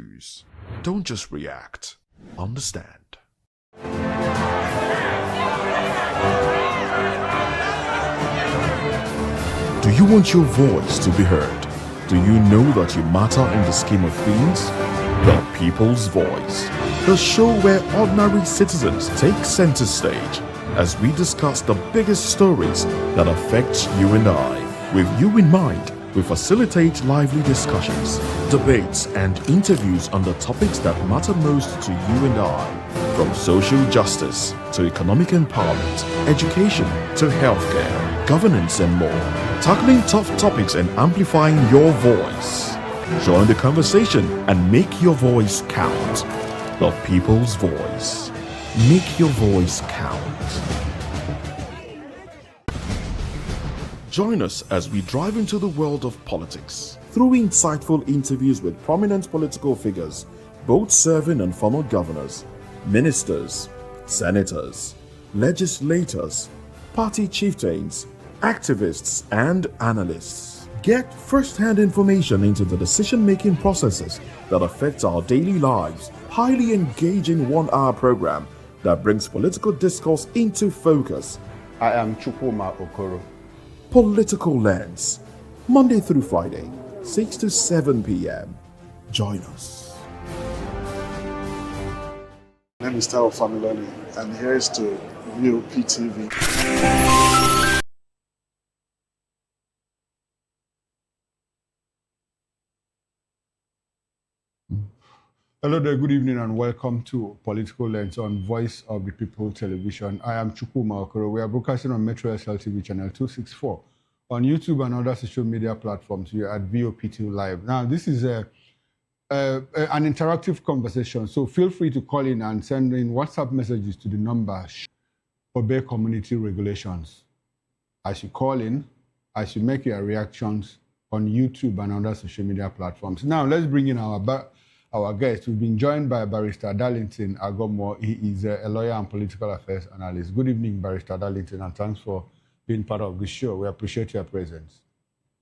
issues. Don't just react. Understand. Do you want your voice to be heard? Do you know that you matter in the scheme of things? The People's Voice, the show where ordinary citizens take center stage as we discuss the biggest stories that affect you and I. With you in mind, we facilitate lively discussions, debates, and interviews on the topics that matter most to you and I. From social justice to economic empowerment, education to healthcare, governance, and more. Tackling tough topics and amplifying your voice. Join the conversation and make your voice count. The People's Voice. Make your voice count. Join us as we drive into the world of politics through insightful interviews with prominent political figures, both serving and former governors, ministers, senators, legislators, party chieftains, activists, and analysts. Get first-hand information into the decision-making processes that affect our daily lives. Highly engaging one-hour program that brings political discourse into focus. I am Chukwuma Okoro. Political Lens, Monday through Friday, 6 to 7 p.m. Join us. My name is Tao Familoni, and here is to VOP TV. Hello there, good evening, and welcome to Political Lens on Voice of the People Television. I am Chukwuma Okoro. We are broadcasting on Metro SL TV channel 264, on YouTube and other social media platforms. We are at VOP2 Live. Now, this is an interactive conversation, so feel free to call in and send in WhatsApp messages to the number Obey Community Regulations. As you call in, as you make your reactions on YouTube and other social media platforms. Now, let's bring in our guest. We've been joined by Barrister Darlington Agomo. He is a lawyer and political affairs analyst. Good evening, Barrister Darlington, and thanks for being part of the show. We appreciate your presence.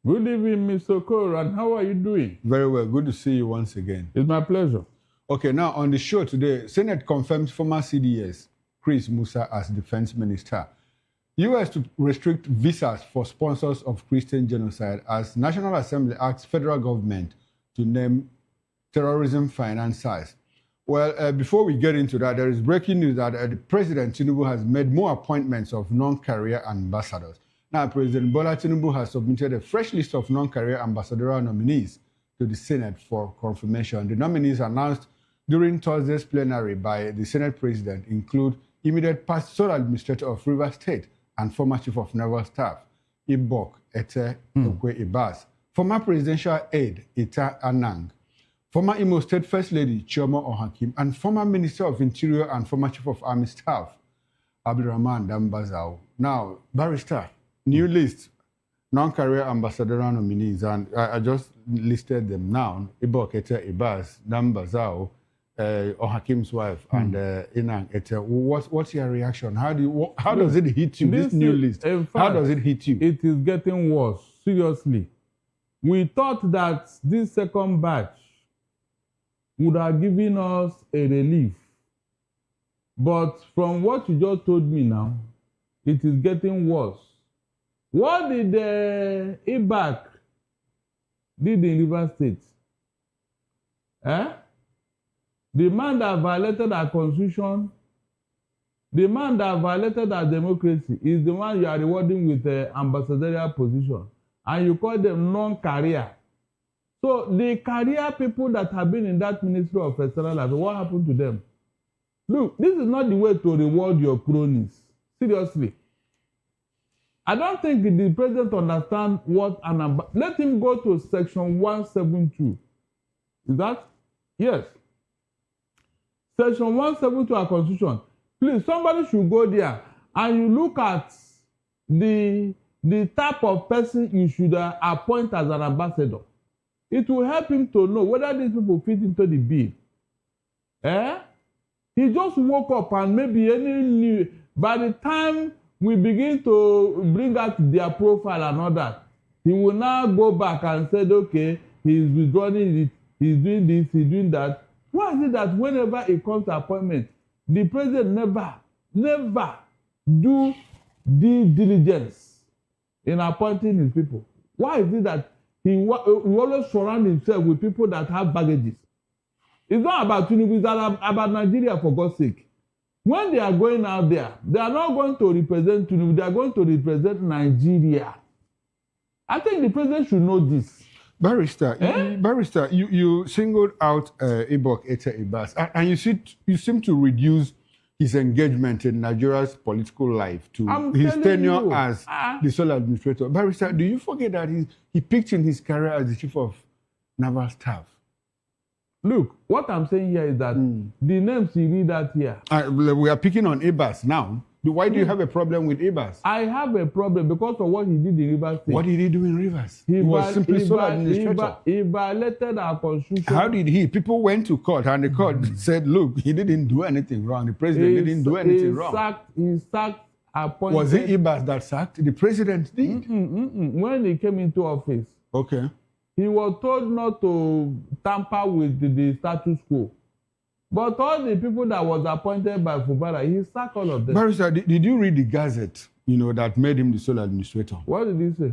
Good evening, Mr. Okoro, and how are you doing? Very well. Good to see you once again. It's my pleasure. Okay, now on the show today, Senate confirms former CDS Chris Musa as defense minister. U.S. to restrict visas for sponsors of Christian genocide as National Assembly asks federal government to name terrorism financiers. Well, before we get into that, there is breaking news that the President Tinubu has made more appointments of non-career ambassadors. Now, President Bola Tinubu has submitted a fresh list of non-career ambassadorial nominees to the Senate for confirmation. The nominees announced during Thursday's plenary by the Senate President include immediate past sole administrator of Rivers State and former Chief of Naval Staff, Ibok Ete Okwe Ibas, former presidential aide, Ita Anang, former Imo State First Lady, Chioma Ohakim, and former Minister of Interior and former Chief of Army Staff, Abdurrahman Dambazao. Now, Barrister, new list, non-career ambassadorial nominees, and I just listed them now. Ibok Ete Ibas, Dambazao, Ohakim's wife, and Inang Ete. What's your reaction? How does it hit you, this new list? In fact, how does it hit you? It is getting worse, seriously. We thought that this second batch would have given us a relief. But from what you just told me now, it is getting worse. What did IBAC did in Rivers State? The man that violated our constitution, the man that violated our democracy is the one you are rewarding with the ambassadorial position. And you call them non-career. So the career people that have been in that Ministry of External Affairs, what happened to them? Look, this is not the way to reward your cronies. Seriously. I don't think the president understands what an let him go to section 172. Is that? Yes. Section 172 of our constitution. Please, somebody should go there and you look at the type of person you should appoint as an ambassador. It will help him to know whether these people fit into the bill. He just woke up and maybe by the time we begin to bring out their profile and all that, he will now go back and say, okay, he's withdrawing it. he's doing this, he's doing that. Why is it that whenever it comes to appointment, the president never do due diligence in appointing his people? Why is it that he always surround himself with people that have baggages? It's not about Tinubu, it's about Nigeria, for God's sake. When they are going out there, they are not going to represent Tinubu, they are going to represent Nigeria. I think the president should know this. Barrister, you singled out Ibok Ete Ibas, and you seem to reduce his engagement in Nigeria's political life to his tenure as the sole administrator. Barrister, do you forget that he peaked in his career as the chief of naval staff? Look, what I'm saying here is that the names you read out here. We are picking on Ibas now. Why do you have a problem with Ibas? I have a problem because of what he did in Rivers State. What did he do in Rivers? He was simply sole administrator. He violated our constitution. How did he? People went to court and the court said, look, he didn't do anything wrong. The president didn't do anything wrong. He sacked appointed. Was it Ibas that sacked? The president did. When he came into office, okay, he was told not to tamper with the status quo. But all the people that was appointed by Fubara, he sacked all of them. Barrister, did you read the Gazette, that made him the sole administrator? What did he say?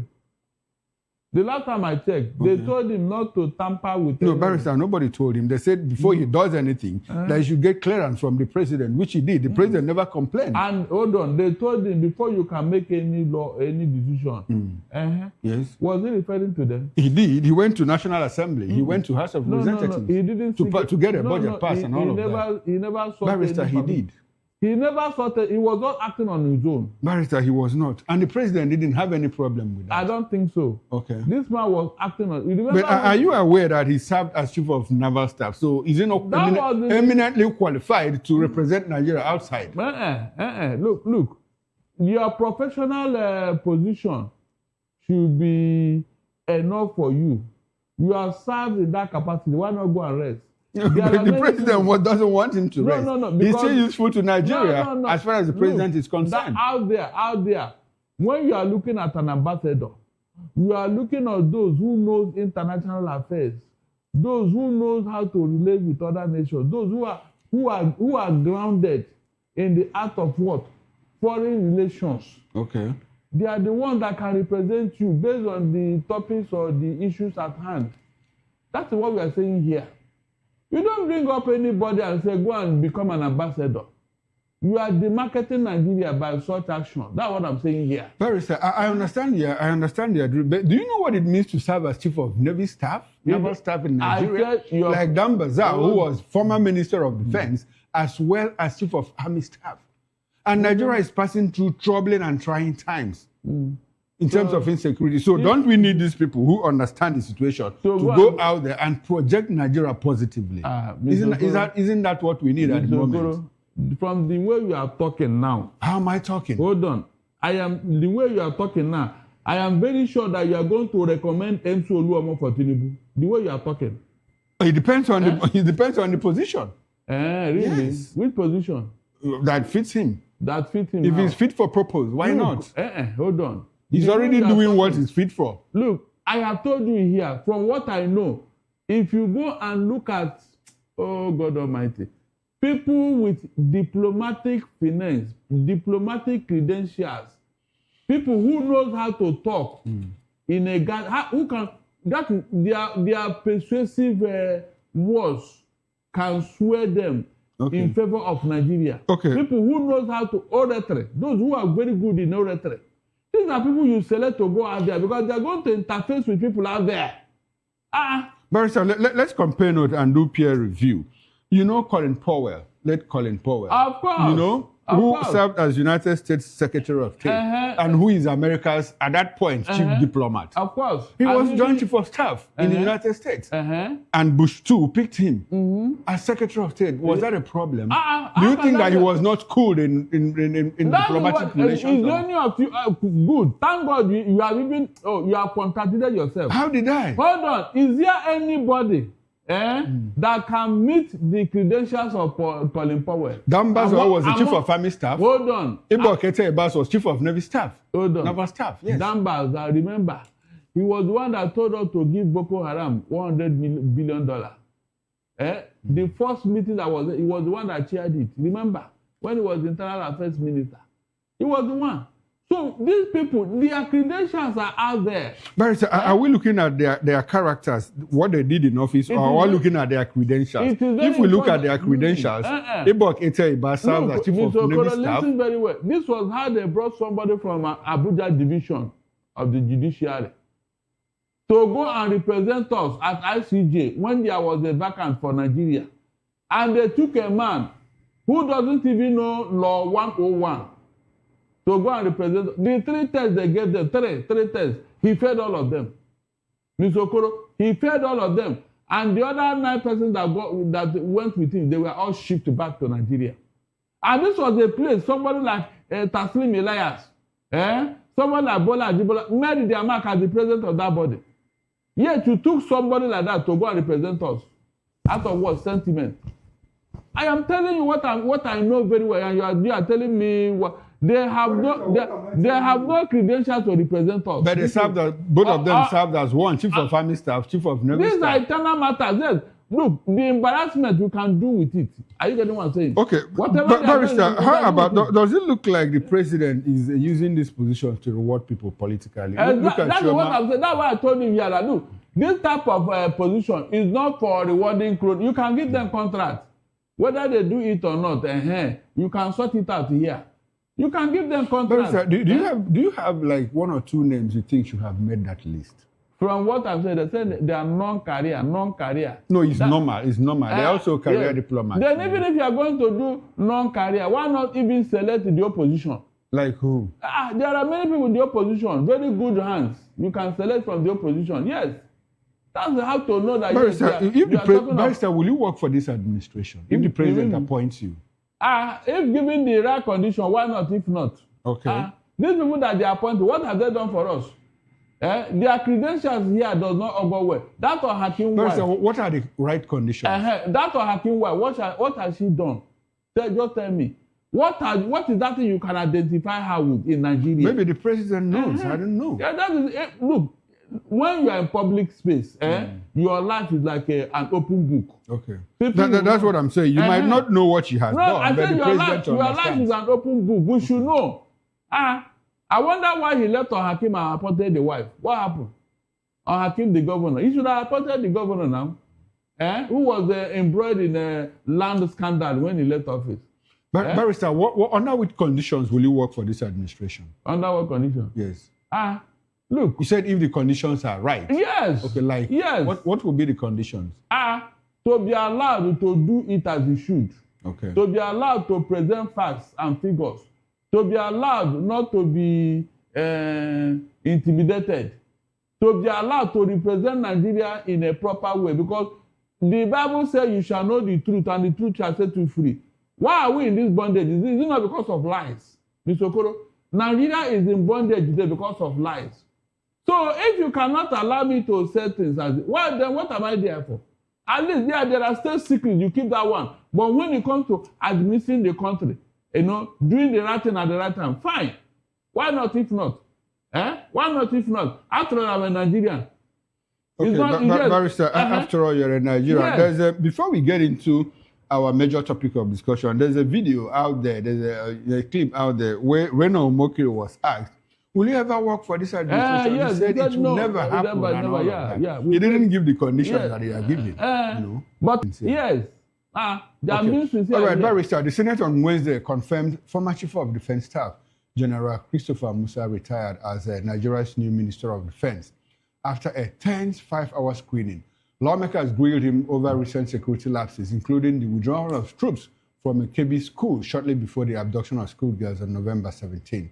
The last time I checked, they told him not to tamper with. No, Barrister, nobody told him. They said before he does anything, that he should get clearance from the president, which he did. The president never complained. And hold on, they told him before you can make any law, any decision. Yes. Was he referring to them? He did. He went to National Assembly. He went to House of Representatives. He didn't to get a budget passed and all of that. He never saw. Barrister, he did. He never thought he was not acting on his own. Barrister, he was not. And the president didn't have any problem with that. I don't think so. Okay. This man was acting on. But are you aware that he served as chief of naval staff? So is he not eminently qualified to represent Nigeria outside? Look. Your professional position should be enough for you. You are served in that capacity. Why not go and rest? But the president doesn't want him to rest. No. He's still useful to Nigeria as far as the president is concerned. Out there, when you are looking at an ambassador, you are looking at those who knows international affairs, those who knows how to relate with other nations, those who are grounded in the art of what? Foreign relations. Okay. They are the ones that can represent you based on the topics or the issues at hand. That's what we are saying here. You don't bring up anybody and say, go and become an ambassador. You are demarketing Nigeria by such action. That's what I'm saying here. Barrister, I understand you. I understand you. But do you know what it means to serve as chief of Navy staff? Naval staff in Nigeria? Like Dan Bazar, who was former Minister of Defense, as well as chief of Army staff. And Nigeria is passing through troubling and trying times. In terms of insecurity. So don't we need these people who understand the situation to go out there and project Nigeria positively? Isn't that what we need at the moment? From the way you are talking now. How am I talking? Hold on. The way you are talking now, I am very sure that you are going to recommend MC Oluomo for Tinubu. The way you are talking. It depends on the position. Really? Yes. Which position? That fits him. That fits him. If he's fit for purpose, why not? Hold on. He's already doing what he's fit for. Look, I have told you here, from what I know, if you go and look at, oh God Almighty, people with diplomatic finance, diplomatic credentials, people who knows how to talk in a guy, who can, that their persuasive words can sway them in favor of Nigeria. Okay. People who knows how to oratory, those who are very good in oratory. These are people you select to go out there because they are going to interface with people out there. Barrister, let's compare notes and do peer review. You know Colin Powell, late Colin Powell. Of course. Who served as United States Secretary of State and who is America's, at that point, chief diplomat. Of course. He was Joint Chief of Staff in the United States. And Bush too picked him as Secretary of State. Was that a problem? Do you think that he was not cool in diplomatic relations? Is any of you good? Thank God you have even you have contradicted yourself. How did I? Hold on. Is there anybody that can meet the credentials of Colin Powell? Dan Bazar was the chief of army staff. Hold on. Ibok Ete Ibas was chief of navy staff. Hold on. Naval staff, yes. Dan Bazar, remember, he was the one that told us to give Boko Haram $100 billion. The first meeting that was, he was the one that chaired it. Remember, when he was the Internal Affairs Minister, he was the one. So these people, their credentials are out there. But are we looking at their characters, what they did in office, or are we looking at their credentials? If we look at their credentials, Ibok Ete Iba served as chief of Navy staff. Listen very well. This was how they brought somebody from Abuja division of the judiciary to go and represent us at ICJ when there was a vacant for Nigeria. And they took a man who doesn't even know Law 101 to go and represent. The 3 tests they gave them, three tests, he failed all of them. Mr. Okoro, he failed all of them. And the other 9 persons that went with him, they were all shipped back to Nigeria. And this was a place, somebody like Taslim Elias, somebody like Bola Ajibola, made their mark as the president of that body. Yet you took somebody like that to go and represent us. Out of what? Sentiment. I am telling you what I know very well, and you are telling me what they have no credentials to represent us. But they served as, both of them served as one, chief of army staff, chief of navy staff. These are internal matters. Yes. Look, the embarrassment you can do with it. Are you getting what I'm saying? Okay. Barrister, how about, does it look like the president is using this position to reward people politically? That's what I'm saying. That's why I told him here that, look, this type of position is not for rewarding crowd. You can give them contracts. Whether they do it or not, you can sort it out here. You can give them contracts. Barrister, do you have like 1 or 2 names you think should have made that list? From what I've said, they said they are non-career. No, it's normal. They're also career diplomats. Then even if you are going to do non-career, why not even select the opposition? Like who? There are many people in the opposition, very good hands. You can select from the opposition. Yes. That's how to know that Barrister, will you work for this administration if the president appoints you? If given the right condition, why not? If not, okay. These people that they appointed, what have they done for us? Their credentials here does not go well. That or Hakim wife. What are the right conditions? That or Hakim wife. What has she done? Just tell me. What is that thing you can identify her with in Nigeria? Maybe the president knows. I don't know. Yeah, that is it. Look, when you are in public space, your life is like an open book. Okay. That's what I'm saying. You might not know what she has done, I but the president your life is an open book. We should know. I wonder why he left Hakim and appointed the wife. What happened? Hakim, the governor. He should have appointed the governor now. Who was embroiled in a land scandal when he left office. Barrister, under which conditions will you work for this administration? Under what conditions? Yes. Look. You said if the conditions are right. Yes. Okay, yes. What will be the conditions? To be allowed to do it as he should. Okay. To be allowed to present facts and figures. To be allowed not to be intimidated. To be allowed to represent Nigeria in a proper way. Because the Bible says you shall know the truth and the truth shall set you free. Why are we in this bondage? Is it not because of lies? Mr. Okoro, Nigeria is in bondage today because of lies. So if you cannot allow me to say things as well, then what am I there for? At least there are still secrets, you keep that one. But when it comes to administering the country, doing the right thing at the right time, fine. Why not if not? Why not if not? After all, I'm a Nigerian. Okay, Barrister, after all, you're a Nigerian. Yes. Before we get into our major topic of discussion, there's a video out there, there's a clip out there where Reno Omokri was asked, will you ever work for this administration? Yes, he said it will never happen. He didn't give the conditions that he had given. But yes, they are being sincere. All right, Barrister, the Senate on Wednesday confirmed former Chief of Defense Staff, General Christopher Musa, retired as Nigeria's new Minister of Defense after a tense 5-hour screening. Lawmakers grilled him over recent security lapses, including the withdrawal of troops from a Kebbi school shortly before the abduction of schoolgirls on November 17.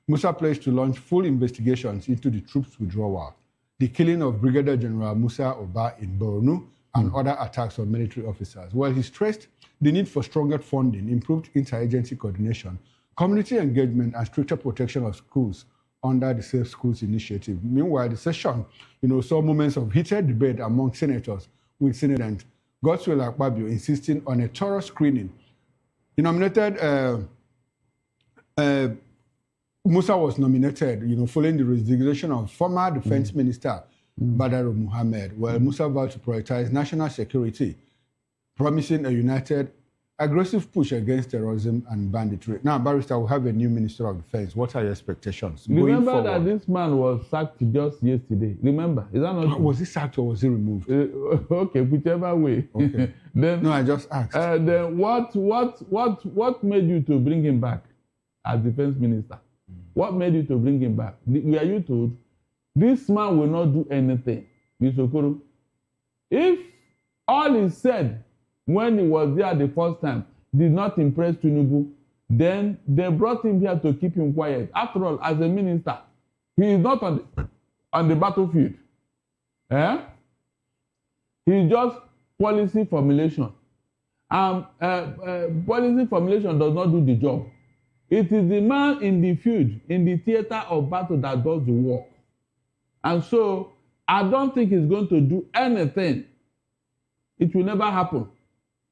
Musa pledged to launch full investigations into the troops' withdrawal, the killing of Brigadier General Musa Oba in Borno, and other attacks on military officers. While he stressed the need for stronger funding, improved interagency coordination, community engagement, and stricter protection of schools under the Safe Schools Initiative. Meanwhile, the session, saw moments of heated debate among senators, with Senator Godswill Akpabio insisting on a thorough screening. He nominated Musa was nominated, following the resignation of former Defense Minister Badar Muhammad, while Musa vowed to prioritize national security. promising a united, aggressive push against terrorism and banditry. Now, Barrister, we have a new Minister of Defense. What are your expectations going forward? Remember that this man was sacked just yesterday. Remember, is that not? Was he sacked or was he removed? Okay, whichever way. Okay. Then, no, I just asked. Then what made you to bring him back as defense minister? What made you to bring him back? Were you told this man will not do anything? Mr. Okoro, if all he said when he was there the first time did not impress Tinubu, then they brought him here to keep him quiet. After all, as a minister, he is not on the battlefield. He just policy formulation. Policy formulation does not do the job. It is the man in the field, in the theater of battle that does the work. And so, I don't think he's going to do anything. It will never happen.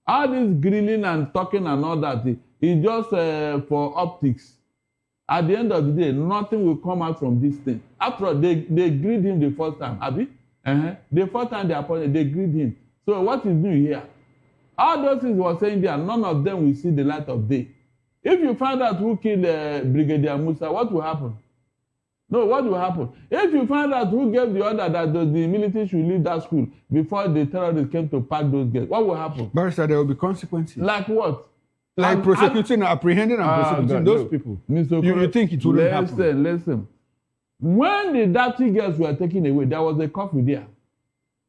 All this grilling and talking and all that is just for optics. At the end of the day, nothing will come out from this thing. After all, they grilled him the first time, Abi? The first time they appointed, they grilled him. So what is new here? All those things he was saying there, none of them will see the light of day. If you find out who killed Brigadier Musa, what will happen? No, what will happen? If you find out who gave the order that the military should leave that school before the terrorists came to pack those gates, what will happen? Barrister, there will be consequences. Like what? Like prosecuting, apprehending and prosecuting those people. You think it wouldn't happen? Listen. When the dirty girls were taken away, there was a curfew there.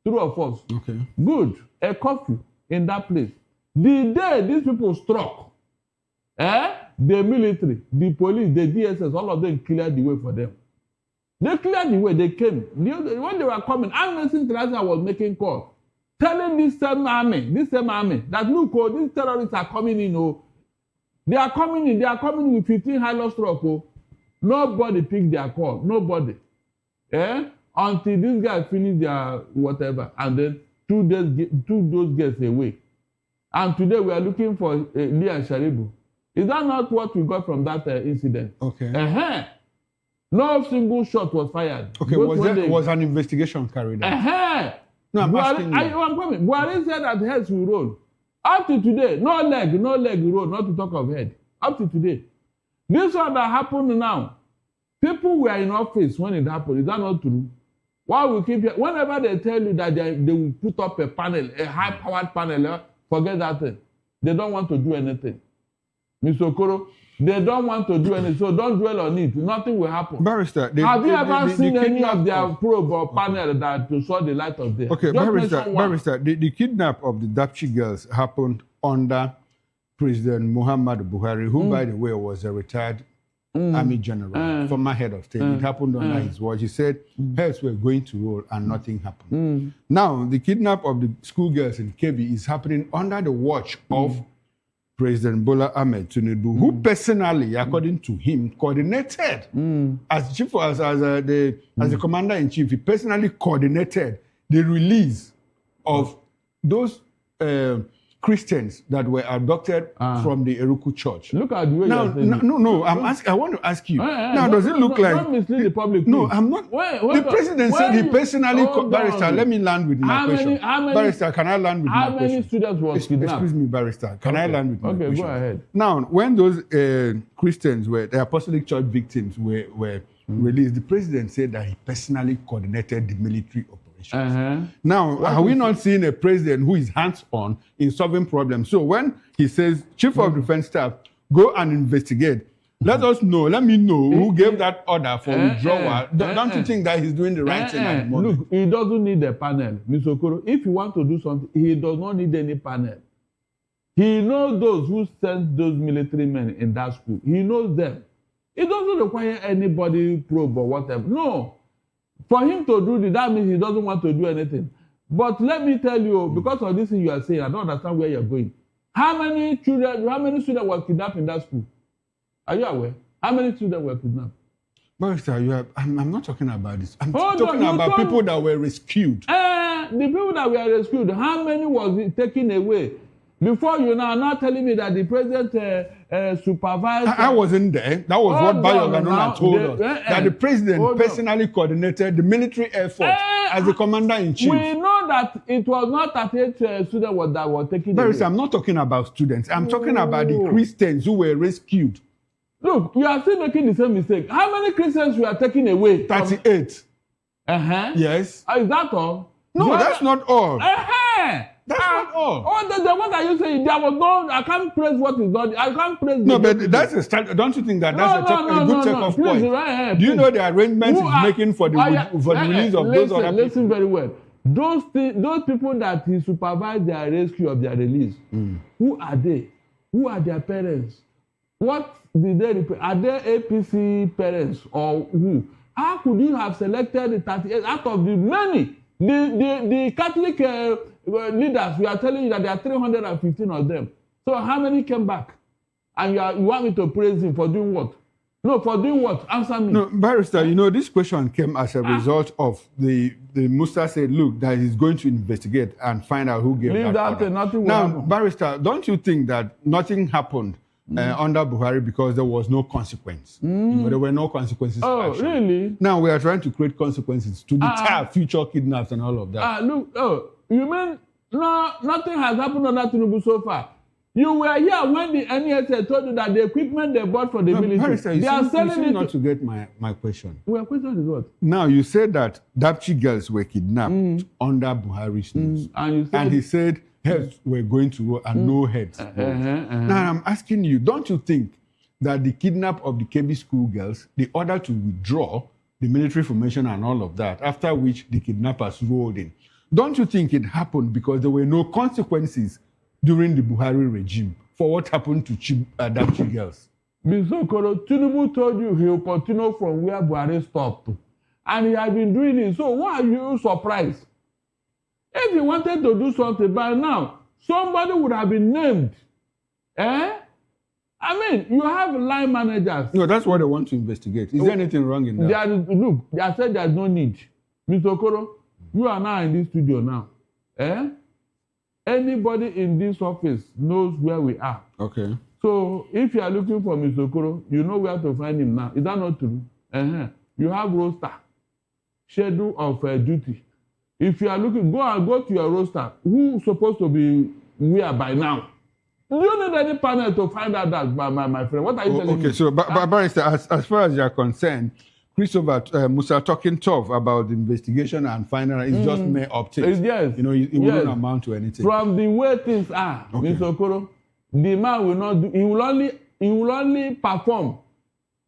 3 of us. Okay. Good. A curfew in that place. The day these people struck, the military, the police, the DSS, all of them cleared the way for them. They cleared the way. They came. When they were coming, Amnesty International was making calls, telling this same army, that look, these terrorists are coming in. They are coming in with 15 high-loss truck. Nobody picked their call. Nobody. Until these guys finish their whatever, and then took those guys away. And today we are looking for Lee and Sharibu. Is that not what we got from that incident? Okay. No single shot was fired. Okay, was an investigation carried out? No, I'm asking you. I'm coming. Buhari said that heads will roll. Up to today, no leg roll, not to talk of head. Up to today. This one that happened now, people were in office when it happened. Is that not true? Why we keep here? Whenever they tell you that they will put up a panel, a high-powered panel, forget that thing. They don't want to do anything. Mr. Okoro, they don't want to do anything, so don't dwell on it. Nothing will happen. Barrister, have you ever seen any of their probe or panel that to saw the light of day? Okay, Barrister, the kidnap of the Dapchi girls happened under President Muhammadu Buhari, who, by the way, was a retired Army General, former head of state. It happened under his watch. He said heads were going to roll and nothing happened. Now, the kidnap of the schoolgirls in Kebbi is happening under the watch of President Bola Ahmed Tinubu, who personally, according to him, coordinated as the commander-in-chief. He personally coordinated the release of those Christians that were abducted from the Eruku church. Look at the way now, you're saying no, I want to ask you. Does it look like... Don't mislead the public. No, I'm not. The president said he personally... Barrister, let me land with my question. Barrister, can I land with my question? How many students were kidnapped? Excuse me, Barrister. Can I land with my question? Okay, go ahead. Now, when those Christians the Apostolic Church victims were released, the president said that he personally coordinated the military operation. Now, are we not seeing a president who is hands-on in solving problems? So when he says, Chief of Defense Staff, go and investigate, let me know who gave that order for withdrawal. Don't you think that he's doing the right thing at the moment? Look, he doesn't need a panel, Mr. Okoro. If you want to do something, he does not need any panel. He knows those who sent those military men in that school. He knows them. It doesn't require anybody probe or whatever. No. For him to do this, that means he doesn't want to do anything. But let me tell you, because of this thing you are saying, I don't understand where you're going. How many students were kidnapped in that school? Are you aware? How many students were kidnapped? Barrister, I'm not talking about this. I'm talking about people that were rescued. The people that were rescued, how many was it taken away? Before you now not telling me that the president supervised... I wasn't there. That was what Bayo Ganona told us. That the president personally coordinated the military effort as the commander-in-chief. We know that it was not 38 students that were taken away. I'm not talking about students. I'm talking about the Christians who were rescued. Look, you are still making the same mistake. How many Christians were taken away? 38. Yes. Is that all? No, that's not all. That's not all. Oh, the one that you say, there was no, I can't praise what is done. I can't praise no, but that's a start. Don't you think that that's a good take-off point? Do you know the arrangements he's making for the release of those other people? Listen very well. Those people that he supervised their rescue of their release, who are they? Who are their parents? What did they represent? Are they APC parents or who? How could you have selected the 38 out of the many? The Catholic leaders, we are telling you that there are 315 of them. So how many came back? And you want me to praise him for doing what? No, for doing what? Answer me. No, Barrister, you know, this question came as a result of the Musa said, look, that he's going to investigate and find out who gave that order. Nothing will now, happen. Barrister, don't you think that nothing happened under Buhari because there was no consequence? You know, there were no consequences. Oh, really? Now we are trying to create consequences to deter future kidnaps and all of that. You mean no, nothing has happened under Tinubu so far? You were here when the NSA told you that the equipment they bought for the military, Barrister, they are selling it. Not to get my question. Well, question is what? Now you said that Dapchi girls were kidnapped under Buhari's news, and he said heads were going to roll and no heads. Now I'm asking you, don't you think that the kidnap of the KB school girls, the order to withdraw the military formation and all of that, after which the kidnappers rolled in, don't you think it happened because there were no consequences during the Buhari regime for what happened to Dapchi girls? Mr. Okoro, Tinubu told you he will continue from where Buhari stopped. And he has been doing it. So why are you surprised? If he wanted to do something by now, somebody would have been named. I mean, you have line managers. No, that's what they want to investigate. Is there anything wrong in that? Look, I said there's no need. Mr. Okoro, you are now in this studio now. Anybody in this office knows where we are. Okay. So if you are looking for Mr. Okoro, you know where to find him now. Is that not true? You have roster, schedule of duty. If you are looking, go to your roster. Who's supposed to be where by now? Do you need any panel to find out that, my friend? What are you telling me? Okay, so Barrister, as far as you are concerned, Christopher Musa talking tough about the investigation and finding out it's just mere optics. Yes. You know, it wouldn't amount to anything. From the way things are, Mr. Okoro, the man will not do. He will only perform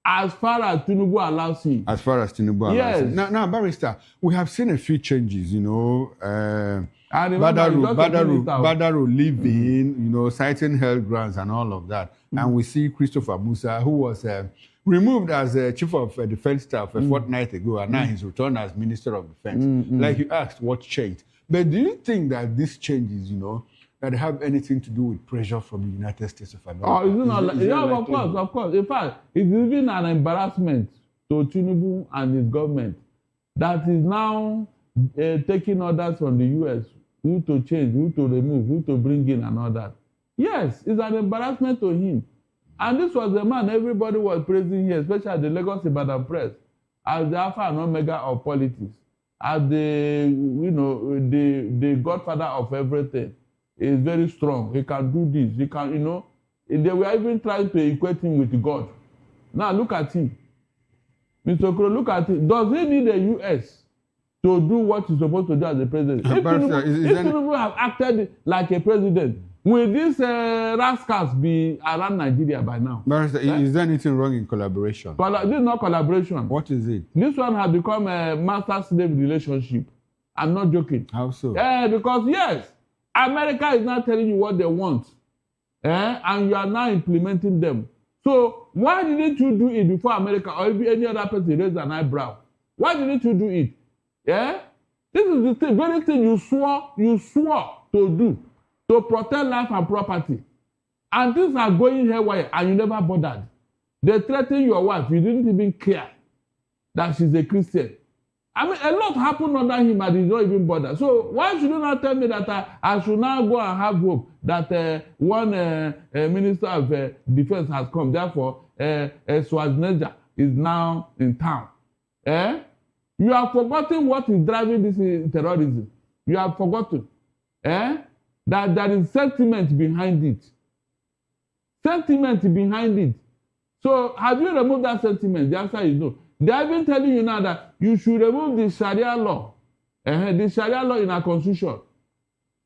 as far as Tinubu allows him. As far as Tinubu allows him. Now, Barrister, we have seen a few changes. You know, Badaru leaving. You know, citing health grounds and all of that. And we see Christopher Musa, who was removed as chief of defense staff a fortnight ago, and now he's returned as minister of defense. Like you asked, what changed? But do you think that these changes, you know, that have anything to do with pressure from the United States of America? Oh, is it not? Of course. In fact, it's even an embarrassment to Tinubu and his government that is now taking orders from the U.S. who to change, who to remove, who to bring in, and all that. Yes, it's an embarrassment to him. And this was the man everybody was praising here, especially the Lagos Ibadan press, as the alpha and omega of politics, as the godfather of everything. He is very strong. He can do this. He can, you know. They were even trying to equate him with God. Now look at him. Mr. Okoro, look at him. Does he need the U.S. to do what he's supposed to do as a president? If Tinubu have acted like a president, will these rascals be around Nigeria by now? Barrister, is there anything wrong in collaboration? This is not collaboration. What is it? This one has become a master-slave relationship. I'm not joking. How so? Because yes, America is not telling you what they want, and you are now implementing them. So why didn't you do it before America or any other person raised an eyebrow? Why didn't you do it? This is the very thing you swore to do, to protect life and property. And things are going haywire and you never bothered. They threatened your wife. You didn't even care that she's a Christian. I mean, a lot happened under him and he did not even bother. So why should you not tell me that I should now go and have hope that one minister of defense has come. Therefore, Schwarzenegger is now in town. You have forgotten what is driving this terrorism. You have forgotten. That there is sentiment behind it. Sentiment behind it. So have you removed that sentiment? The answer is no. They are even telling you now that you should remove the Sharia law. The Sharia law in our constitution.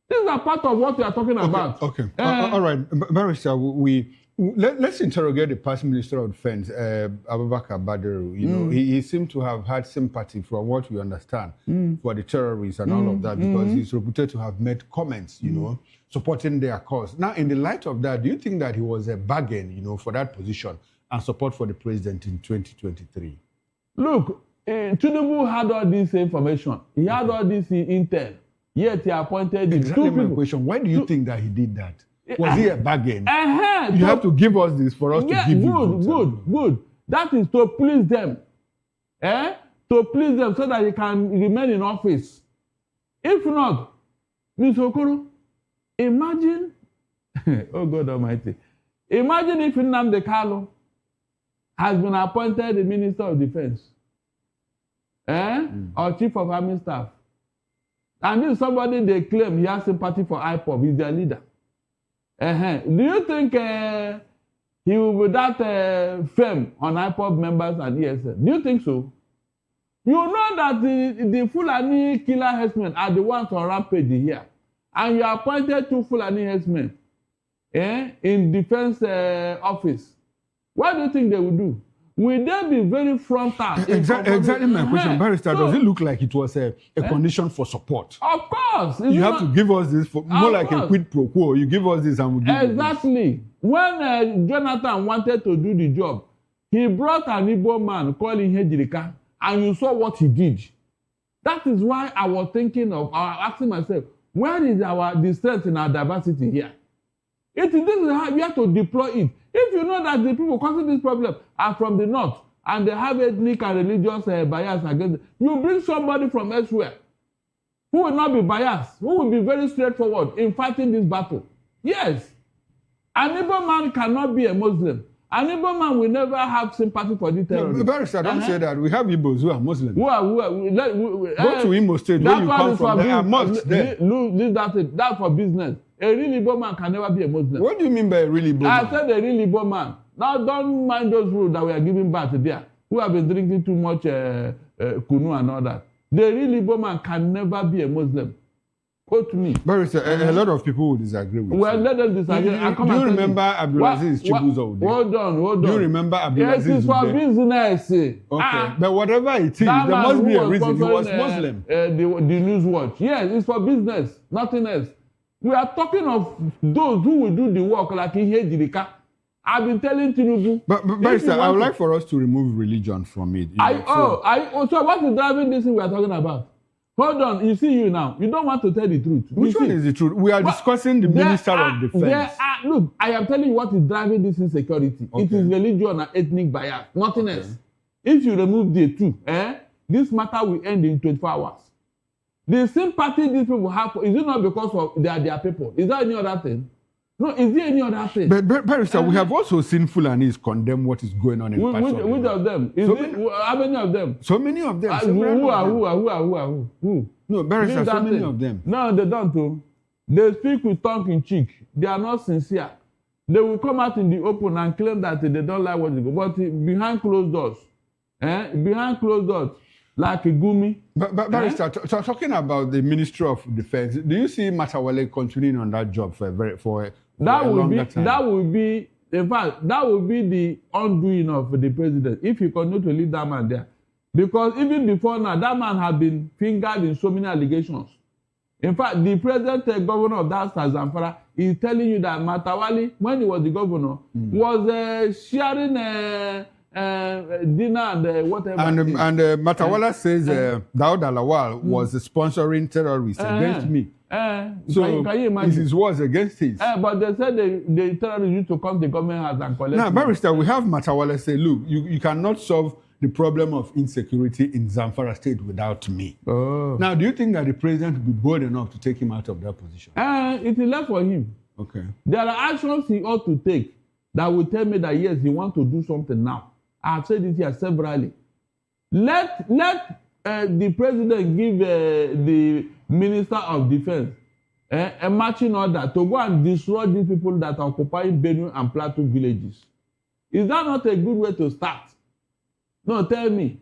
These are part of what we are talking about. Okay. All right. Barrister, let's interrogate the past Minister of Defense, Abubakar Badaru. You know, he seemed to have had sympathy, from what we understand, for the terrorists and all of that, because he's reputed to have made comments, you know, supporting their cause. Now, in the light of that, do you think that he was a bargain, you know, for that position and support for the president in 2023? Look, Tinubu had all this information. He had all this intel. Yet he appointed exactly two people. My question. Why do you think that he did that? Was he a bargain? You have to give us this for us to give you. Good. That is to please them. To please them so that he can remain in office. If not, Ms. Okoro, imagine, oh God Almighty, imagine if Nnamdi Kanu has been appointed the Minister of Defense, or Chief of Army Staff. And this is somebody they claim he has sympathy for IPOB, he's their leader. Do you think he will be that firm on IPOB members and ESN? Do you think so? You know that the Fulani killer herdsmen are the ones on rampage here. And you appointed two Fulani herdsmen in defense office. What do you think they will do? Will they be very frontal? Exactly my question, Barrister. So, does it look like it was a condition for support? Of course. You have to give us this, more like a quid pro quo. You give us this and we'll give you this. Exactly. When Jonathan wanted to do the job, he brought an Igbo man called Ihejirika, and you saw what he did. That is why I was thinking of, asking myself, where is the strength in our diversity here? This is how we have to deploy it. If you know that the people causing this problem are from the north and they have ethnic and religious bias against them, you bring somebody from elsewhere who will not be biased, who will be very straightforward in fighting this battle. Yes. An Igbo man cannot be a Muslim. An Igbo man will never have sympathy for the terrorists. No, Barrister, don't say that. We have Igbos who are Muslims. Go to Imo State, where you come from. There are mosques there. That's for business. A real Igbo man can never be a Muslim. What do you mean by a real Igbo man? I said a real Igbo man. Now, don't mind those rules that we are giving back there, who have been drinking too much kunu and all that. The real Igbo man can never be a Muslim. Quote me. Barrister, a lot of people will disagree with you. Well, let them disagree. Do you remember Abdulaziz Chibuzo? Hold on. Do you remember Abdulaziz? Yes, it's for business. Okay, but whatever it is, there must be a reason. He was Muslim. The News Watch. Yes, it's for business, nothing else. We are talking of those who will do the work like Ihejirika. I've been telling Tinubu. But Barrister, I would like for us to remove religion from it. So what is driving this thing we are talking about? Hold on, you see you now. You don't want to tell the truth. Which one is the truth? We are discussing the Minister of Defense. Look, I am telling you what is driving this insecurity. Okay. It is religion and ethnic bias, nothing else. If you remove the two, this matter will end in 24 hours. The sympathy these people have, is it not because of they are their people? Is there any other thing? No, is there any other thing? But Barrister, we have also seen Fulanis condemn what is going on in parts of which of them? How many of them? So many of them. Who? No, Barrister, so many of them. No, they don't. Too. They speak with tongue in cheek. They are not sincere. They will come out in the open and claim that they don't like what they go. But behind closed doors, like a gumi. But Barrister, talking about the Ministry of Defense, do you see Matawale continuing on that job for a longer time? That will be, in fact, that will be the undoing of the president if he continue to leave that man there. Because even before now, that man had been fingered in so many allegations. In fact, the present governor of that state, Zamfara, is telling you that Matawale, when he was the governor, was sharing dinner and whatever. And Matawala says Daud Alawal was sponsoring terrorists against me. So can you imagine? It is wars against his. But they said the terrorists used to come to government house and collect. Now, Barrister, we have Matawala say, look, you cannot solve the problem of insecurity in Zamfara State without me. Now, do you think that the president will be bold enough to take him out of that position? It is left for him. Okay. There are actions he ought to take that will tell me that, yes, he wants to do something now. I have said this here severally. Let the president give Minister of Defense a marching order to go and destroy these people that are occupying Benue and Plateau villages. Is that not a good way to start? No, tell me.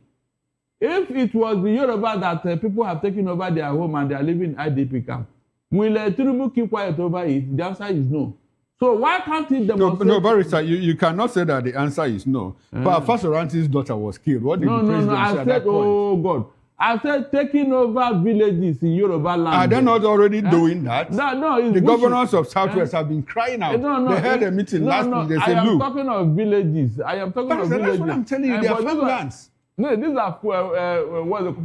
If it was the Yoruba that people have taken over their home and they are living in IDP camp, will Tinubu keep quiet over it? The answer is no. So why can't he demonstrate? No, Barrister, you cannot say that the answer is no. But Fasoranti's daughter was killed. What did the president say I at said, that point? oh God. I said taking over villages in Yoruba land. Are they not already doing that? No, it's the governors of Southwest have been crying out. They held a meeting last week. They said, look. I am talking of villages. I am talking of villages. That's what I'm telling you. They are farmlands. No, these are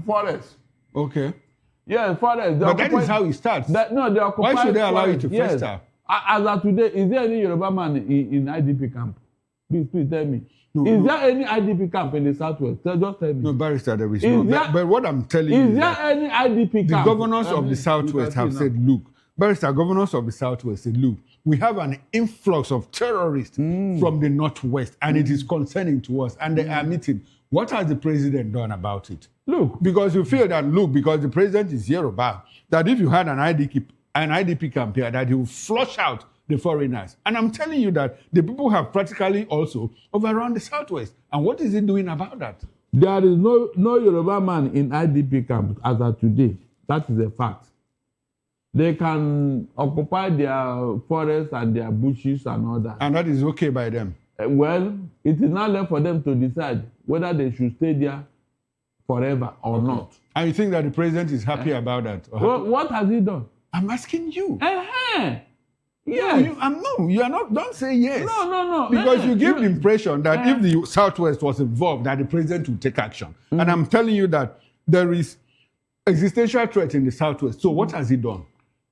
forests. Okay. Yeah, forests. But that is how it starts. They occupy. Why should they allow you to yes. fester? As of today, is there any Yoruba man in IDP camp? Please tell me. No, is there any IDP camp in the Southwest? Just tell me. No, Barrister, there is no. But what I'm telling you is there any IDP camp? The governors of the Southwest have said, look, Barrister, governors of the Southwest said, look, we have an influx of terrorists from the Northwest, and it is concerning to us, and they are meeting. What has the president done about it? Look. Because you feel that, because the president is Yoruba, that if you had an IDP camp here, that he will flush out the foreigners. And I'm telling you that the people have practically also overrun the Southwest. And what is he doing about that? There is no Yoruba man in IDP camp as of today. That is a fact. They can occupy their forests and their bushes and all that. And that is okay by them? Well, it is not left for them to decide whether they should stay there forever or not. And you think that the president is happy about that? Well, what has he done? I'm asking you. Yes. You are not. Don't say yes. No. Because you give the impression that if the Southwest was involved, that the president would take action. And I'm telling you that there is existential threat in the Southwest. So what has he done?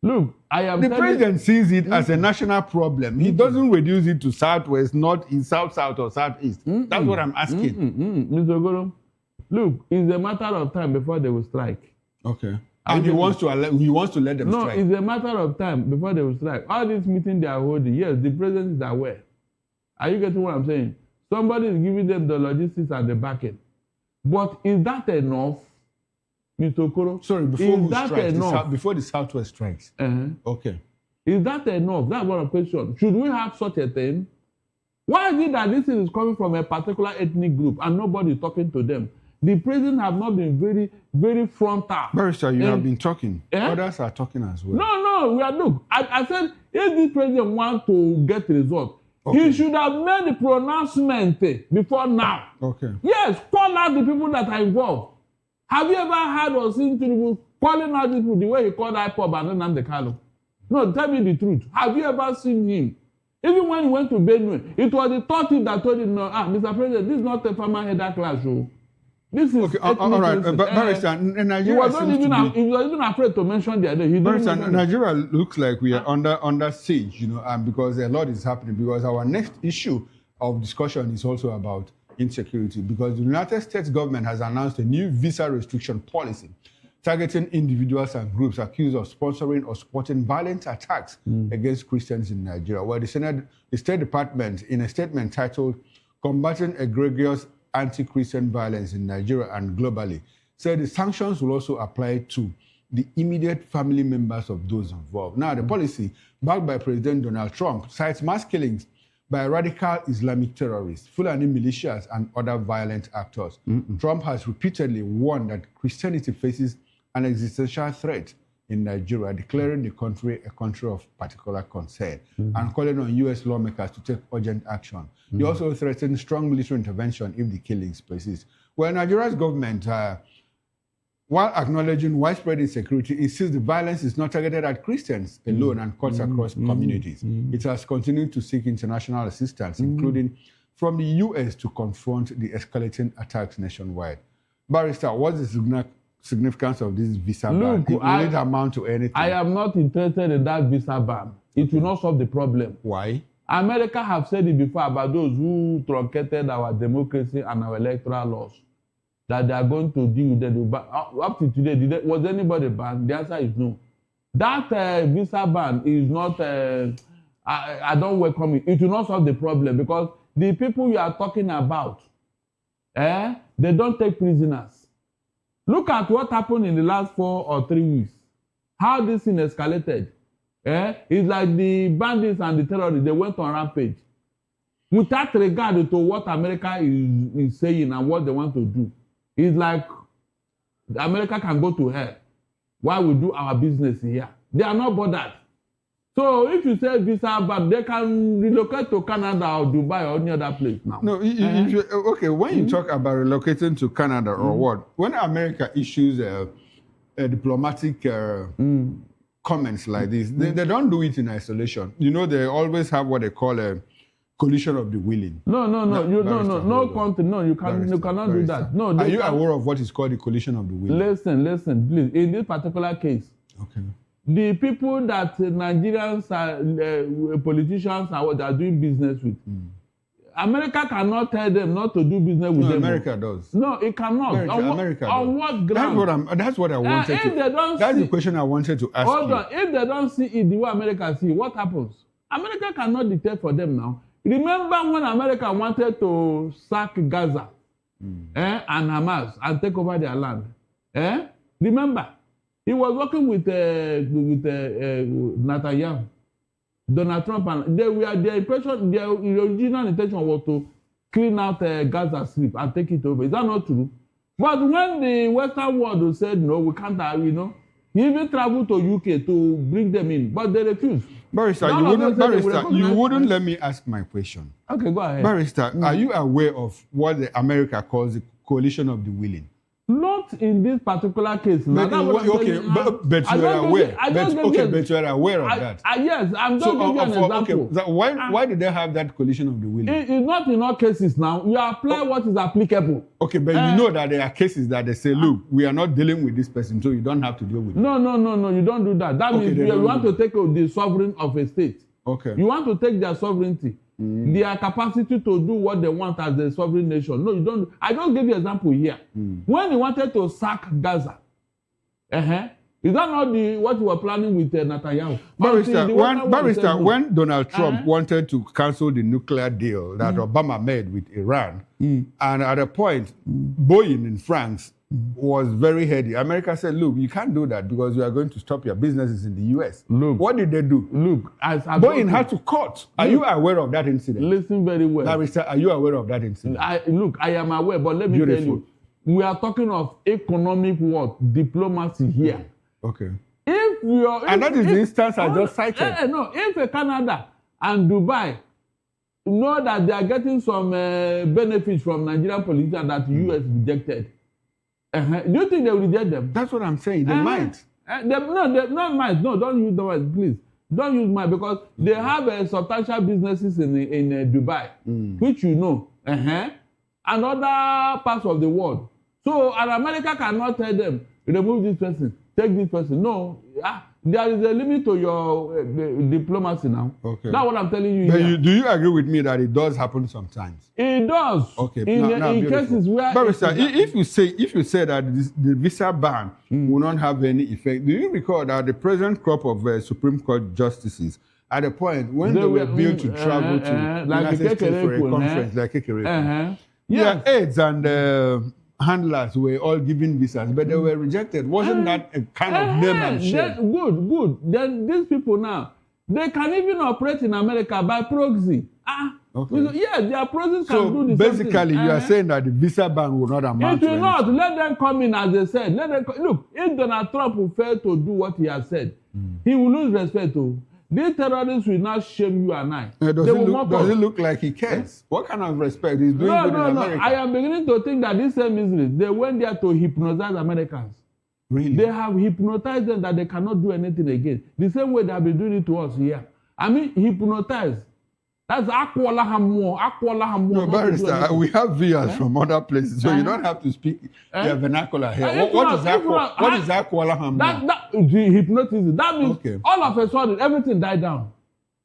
Look, the president sees it as a national problem. He doesn't reduce it to Southwest, Northeast, South, or Southeast. That's what I'm asking. Mr. Ogoro, look, it's a matter of time before they will strike. Okay. And he wants to let them strike. No, it's a matter of time before they will strike. All this meeting they are holding, yes, the president is aware. Are you getting what I'm saying? Somebody is giving them the logistics and the backing. But is that enough, Mr. Okoro? Sorry, before the Southwest strikes. Okay. Is that enough? That's one question. Should we have such a thing? Why is it that this is coming from a particular ethnic group and nobody is talking to them? The president have not been very, very frontal. Barrister, you have been talking. Others are talking as well. No, look, I said, if this president wants to get results, he should have made the pronouncement before now. Okay. Yes, call out the people that are involved. Have you ever heard or seen Tinubu calling out the people the way he called IPOB and Nnamdi Kanu? No, tell me the truth. Have you ever seen him? Even when he went to Benue, it was the third thing that told him, no, Mr. President, this is not a farmer header class show. This is okay. All right, Barrister, Nigeria he was even afraid to mention their name. Barrister, Nigeria looks like we are under siege, because a lot is happening. Because our next issue of discussion is also about insecurity. Because the United States government has announced a new visa restriction policy targeting individuals and groups accused of sponsoring or supporting violent attacks against Christians in Nigeria. Well, the State Department, in a statement titled "Combating Egregious Anti-Christian Violence in Nigeria and Globally," said the sanctions will also apply to the immediate family members of those involved. Now, the policy, backed by President Donald Trump, cites mass killings by radical Islamic terrorists, Fulani militias, and other violent actors. Trump has repeatedly warned that Christianity faces an existential threat in Nigeria, declaring the country a country of particular concern and calling on U.S. lawmakers to take urgent action. He also threatened strong military intervention if the killings persist. Well, Nigeria's government, while acknowledging widespread insecurity, insists the violence is not targeted at Christians alone and cuts across communities. It has continued to seek international assistance, including from the U.S., to confront the escalating attacks nationwide. Barrister, what's the significance of this visa ban? Will it amount to anything? I am not interested in that visa ban. It will not solve the problem. Why? America have said it before about those who truncated our democracy and our electoral laws, that they are going to deal with them. But up to today, was anybody banned? The answer is no. That visa ban is not, I don't welcome it. It will not solve the problem because the people you are talking about, they don't take prisoners. Look at what happened in the last 4 or 3 weeks. how this thing escalated. It's like the bandits and the terrorists, they went on rampage. Without regard to what America is saying and what they want to do. It's like America can go to hell while we do our business here. They are not bothered. So if you say visa, but they can relocate to Canada or Dubai or any other place now. No, okay, when you talk about relocating to Canada or what, when America issues a diplomatic comments like this, they don't do it in isolation. You know, they always have what they call a coalition of the willing. No country. No, you cannot do that. No. Are you aware of what is called the coalition of the willing? Listen, please. In this particular case, okay, the people that Nigerians are politicians are what they are doing business with. America cannot tell them not to do business with them. America does. No, it cannot. America on what ground? That's what I wanted to. That's the question I wanted to ask you. Hold on. If they don't see it the way America see, what happens? America cannot dictate for them now. Remember when America wanted to sack Gaza and Hamas and take over their land? Remember, he was working with Netanyahu, Donald Trump, and their original intention was to clean out Gaza Strip and take it over. Is that not true? But when the Western world said no, we can't, he even traveled to UK to bring them in, but they refused. Barrister, you wouldn't let me ask my question. Okay, go ahead. Barrister, are you aware of what America calls the coalition of the willing? Not in this particular case. But you are aware. But you are aware of that. Yes, I'm just giving you an example. Okay. Why did they have that coalition of the willing? It's not in all cases now. You apply what is applicable. Okay, but you know that there are cases that they say, look, we are not dealing with this person, so you don't have to deal with it. No, you don't do that. That means you want to take the sovereign of a state. Okay. You want to take their sovereignty. Their capacity to do what they want as a sovereign nation. No, you don't. I just give you an example here. When he wanted to sack Gaza, is that not what you were planning with Netanyahu? Barrister, when Donald Trump wanted to cancel the nuclear deal that Obama made with Iran, and at a point, Boeing in France was very heady. America said, look, you can't do that because you are going to stop your businesses in the US. Look, what did they do? Look, Boeing had to cut. Are you aware of that incident? Listen very well. Barrister, are you aware of that incident? I am aware, but let me tell you, we are talking of economic diplomacy here. Okay. And that is the instance I just cited. No, if Canada and Dubai know that they are getting some benefits from Nigerian politicians that the US rejected, do you think they will reject them? That's what I'm saying. They might. They not might. No, don't use the word, please. Don't use might because they have substantial businesses in Dubai, which you know, and other parts of the world. So, and America cannot tell them, remove this person, take this person. No, there is a limit to your diplomacy now. Okay. That's what I'm telling you. But do you agree with me that it does happen sometimes? It does. Okay. In cases where. Barrister, if you say that the visa ban will not have any effect, do you recall that the present crop of Supreme Court justices, at a point when they were billed to travel to United States for a conference like Kekereekun, their aides and handlers were all given visas, but they were rejected. Wasn't that a kind of name and shame? Good. Then these people now, they can even operate in America by proxy. Okay. Yeah, their proxies can do this. So basically, you are saying that the visa ban will not amount to anything. It will not. Let them come in as they said. Look, if Donald Trump will fail to do what he has said, he will lose respect. These terrorists will not shame you and I. Does it look like he cares? What kind of respect is doing good in America? I am beginning to think that these same Israelis, they went there to hypnotize Americans. Really? They have hypnotized them that they cannot do anything again. The same way they have been doing it to us here. I mean, hypnotized. That's Akwala Hamu. No, Barrister, we have viewers from other places, so you don't have to speak their vernacular here. What is Akwala Hamu? The hypnotism. That means all of a sudden, everything died down.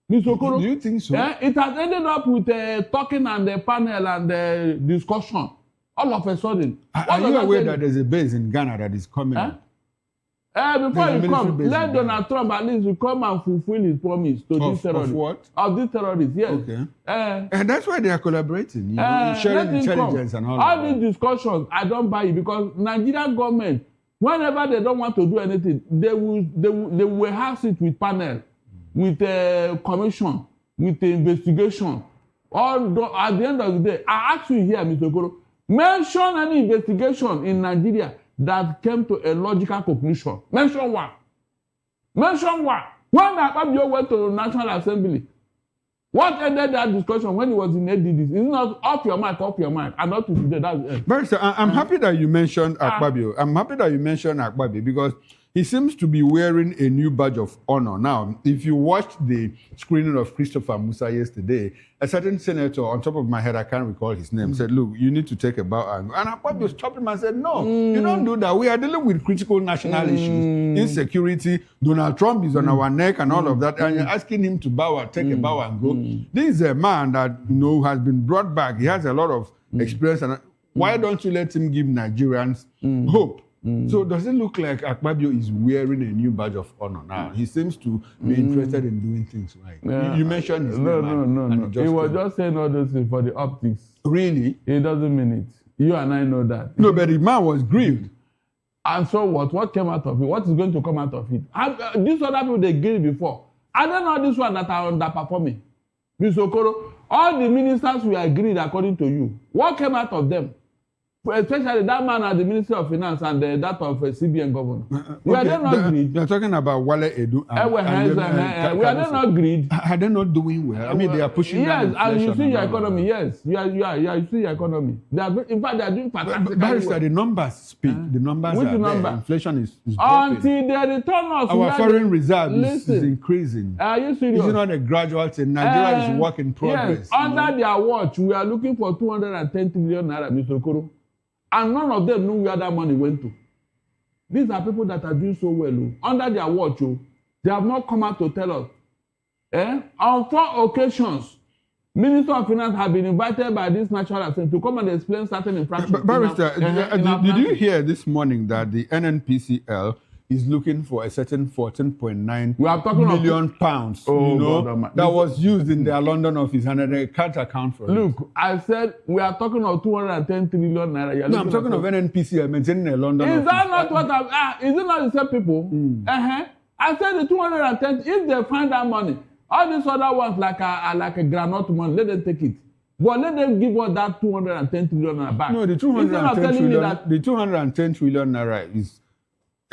Ms. Okoro, do you think so? It has ended up with talking and the panel and the discussion. All of a sudden. Are you aware that there's a base in Ghana that is coming up? Before you come, let Donald Trump at least come and fulfill his promise to these terrorists. Of what? Of these terrorists, yes. Okay. And that's why they are collaborating, sharing intelligence and all that. All these discussions, I don't buy it because Nigerian government Whenever they don't want to do anything, they will have it with panel, with a commission, with the investigation. At the end of the day, I ask you here, Mr. Okoro, mention any investigation in Nigeria that came to a logical conclusion. Mention one. Mention one. When Akpabio went to the National Assembly, what ended that discussion when he was in ADDs? It's not off your mic, and not to today. That's it. Barrister, I'm happy that you mentioned Akpabio. I'm happy that you mentioned Akpabio because he seems to be wearing a new badge of honor. Now, if you watched the screening of Christopher Musa yesterday, a certain senator, on top of my head, I can't recall his name, said, look, you need to take a bow. And Akpabio stopped him and said, no, you don't do that. We are dealing with critical national issues, insecurity. Donald Trump is on our neck and all of that. And you're asking him to bow and take a bow and go. This is a man that, has been brought back. He has a lot of experience. And why don't you let him give Nigerians hope? So does it look like Akpabio is wearing a new badge of honor now? He seems to be interested in doing things right. Yeah. You mentioned his name. No. He was just saying all those things for the optics. Really? It doesn't mean it. You and I know that. No, but the man was grieved. And so what? What came out of it? What is going to come out of it? These other people, they grieved before. I don't know this one that are underperforming. Mr. Okoro, all the ministers were agreed according to you. What came out of them? Especially that man at the Ministry of Finance and that of CBN governor. We are not agreed. You're talking about Wale Edu. We are not agreed. Are they not doing well? I mean, they are pushing down inflation. Yes, and you see your economy. Yes, you see your economy. In fact, they are doing fantastic. Barrister, the numbers speak. The numbers are there. Inflation is dropping. Until they return us. Our foreign reserve is increasing. Are you serious? It's not a gradual thing. Nigeria is a work in progress. Yes, under their watch, we are looking for 210 trillion naira, Mr. Okoro. And none of them know where that money went to. These are people that are doing so well. Under their watch, they have not come out to tell us. On 4 occasions, Minister of Finance have been invited by this National Assembly to come and explain certain infractions. Barrister, did you hear this morning that the NNPCL is looking for a certain 14.9 million pounds that was used in their London office and they can't account for it. Look, I said we are talking of 210 trillion naira. No, I'm talking of NNPCL maintaining a London office. Is that not what is it not the same people? I said the 210, if they find that money, all these other ones like a granite money, let them take it. But let them give us that 210 trillion naira back. No, the 210 trillion naira is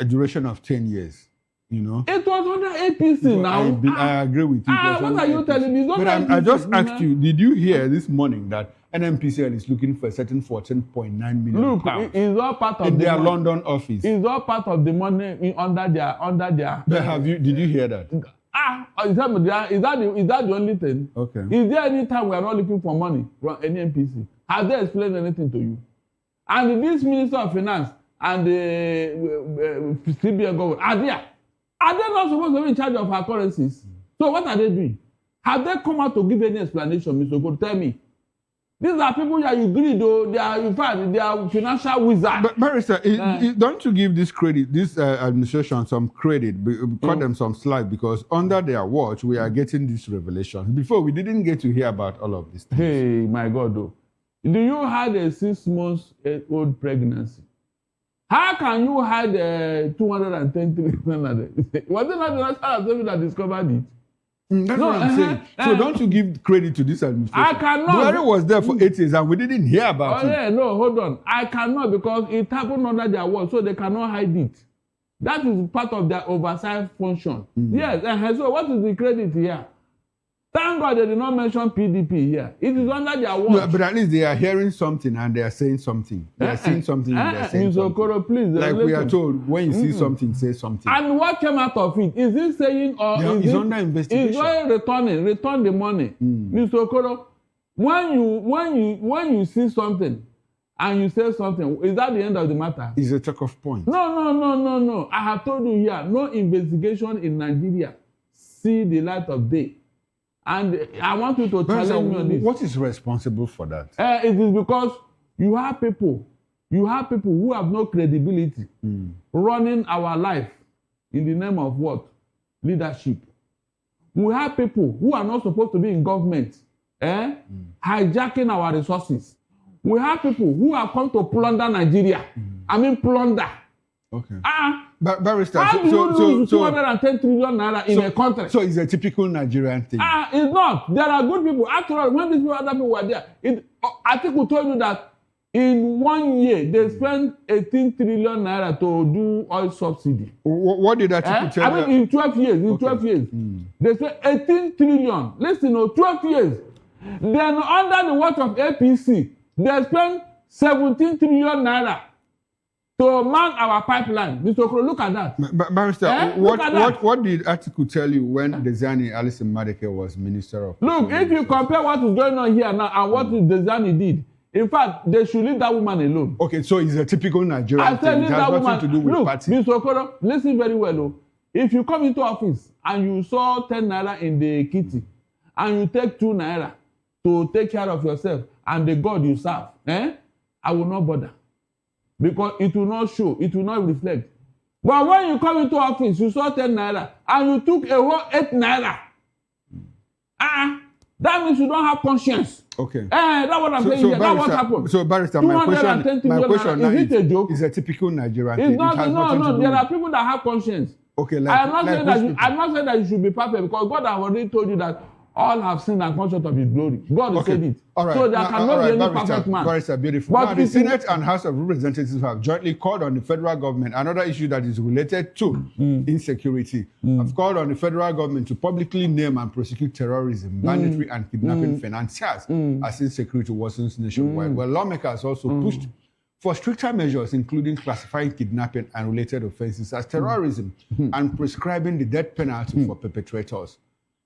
a duration of 10 years, It was under APC now. I agree with you. What are you telling me? But I just asked you, did you hear this morning that NNPCL is looking for a certain 14.9 million pounds? It's all part of in their London office. It's all part of the money under their. But did you hear that? Is that the only thing? Okay. Is there any time we are not looking for money from NNPC? Have they explained anything to you? And this Minister of Finance and the CBN government are they not supposed to be in charge of our currencies? So what are they doing? Have they come out to give any explanation, Mr. Okoro? Tell me. These are people that you agree, though. They are financial wizards. But Barrister, don't you give this administration some credit, cut them some slack, because under their watch we are getting this revelation. Before we didn't get to hear about all of this. Hey, my God, though. Do you have a 6-month-old pregnancy? How can you hide 210 trillion? Was it not the National Assembly that discovered it? That's what I'm saying. So don't you give credit to this administration? I cannot. Buhari was there for 8 years and we didn't hear about it. No, hold on. I cannot, because it happened under their watch, so they cannot hide it. That is part of their oversight function. Yes, so what is the credit here? Thank God they did not mention PDP here. It is under their watch. No, but at least they are hearing something and they are saying something. They are saying something and they are saying something. Okoro, please. Like we are told, when you see something, say something. And what came out of it? Is it saying or is under investigation? Is it return the money? Mr. Okoro, when you see something and you say something, is that the end of the matter? It's a talk of point. No. I have told you here, no investigation in Nigeria see the light of day. And I want you to challenge me on this. What is responsible for that? It is because you have people who have no credibility running our life in the name of what? Leadership. We have people who are not supposed to be in government, hijacking our resources. We have people who have come to plunder Nigeria. I mean plunder. Okay. Barrister, how do you lose 210 trillion naira in a country? So it's a typical Nigerian thing. It's not. There are good people. After all, when these other people were there, Atiku told you that in 1 year they spent 18 trillion naira to do oil subsidy. What did Atiku tell you? I mean, in 12 years. 12 years, they spent 18 trillion. Listen, 12 years. Then under the watch of APC, they spent 17 trillion naira to man our pipeline. Mr. Okoro, look at that. Barrister, what did Atiku tell you when Dezani Alison Madeke was Minister of... Look, if you compare what is going on here now and what Dezani did, in fact, they should leave that woman alone. Okay, so it's a typical Nigerian thing. It has nothing to do with party. Mr. Okoro, listen very well. If you come into office and you saw 10 naira in the kitty and you take 2 naira to take care of yourself and the God you serve, I will not bother. Because it will not show, it will not reflect. But when you come into office, you saw 10 naira and you took a whole 8 naira. That means you don't have conscience. Okay. That's what I'm saying here. That's what happened. So, Barrister, my question now is it a joke? It's a typical Nigerian thing. No. There are people that have conscience. Okay, I'm not saying that you should be perfect because God has already told you that all have sinned and conscious of His glory. God said it. All right. So there cannot be any perfect man. Barrister, beautiful. But now, the Senate and House of Representatives have jointly called on the federal government, another issue that is related to insecurity, have called on the federal government to publicly name and prosecute terrorism, banditry, and kidnapping financiers as insecurity worsens nationwide. Well, lawmakers also pushed for stricter measures, including classifying kidnapping and related offenses as terrorism and prescribing the death penalty for perpetrators,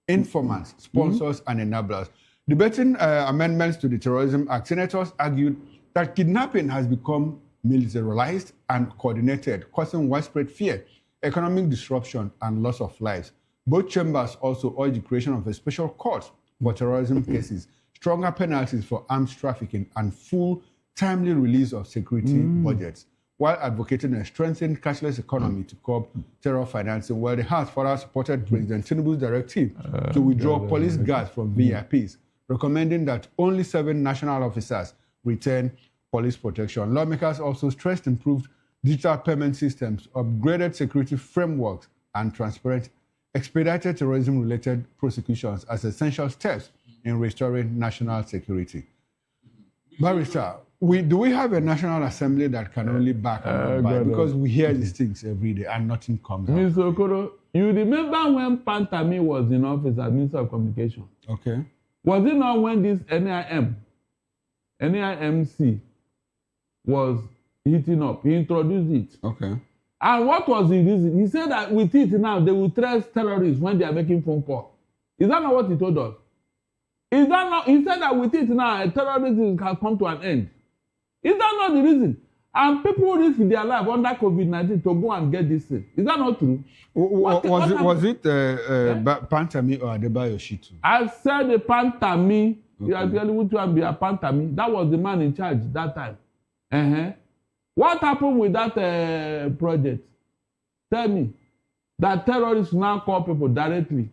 informants, sponsors, and enablers. Debating amendments to the Terrorism Act, senators argued that kidnapping has become militarized and coordinated, causing widespread fear, economic disruption, and loss of lives. Both chambers also urged the creation of a special court for terrorism cases, stronger penalties for arms trafficking, and full, timely release of security budgets, while advocating a strengthened cashless economy to curb terror financing. Well, the House further supported President Tinubu's directive to withdraw police guards from VIPs, recommending that only 7 national officers retain police protection. Lawmakers also stressed improved digital payment systems, upgraded security frameworks, and transparent, expedited terrorism-related prosecutions as essential steps in restoring national security. Barrister, do we have a National Assembly that can only back and by? Because we hear these things every day and nothing comes out. Mr. Okoro, you remember when Pantami was in office as Minister of Communication? Okay. Was it not when this NIMC was heating up? He introduced it. Okay. And what was the reason? He said that with it now, they will trace terrorists when they are making phone calls. Is that not what he told us? Is that not? He said that with it now, terrorism has come to an end. Is that not the reason? And people risk their life under COVID-19 to go and get this thing. Is that not true? Was it Pantami or Adebayo Shitu? I said the Pantami. Okay. You are telling which one be a Pantami. That was the man in charge that time. What happened with that project? Tell me. That terrorists now call people directly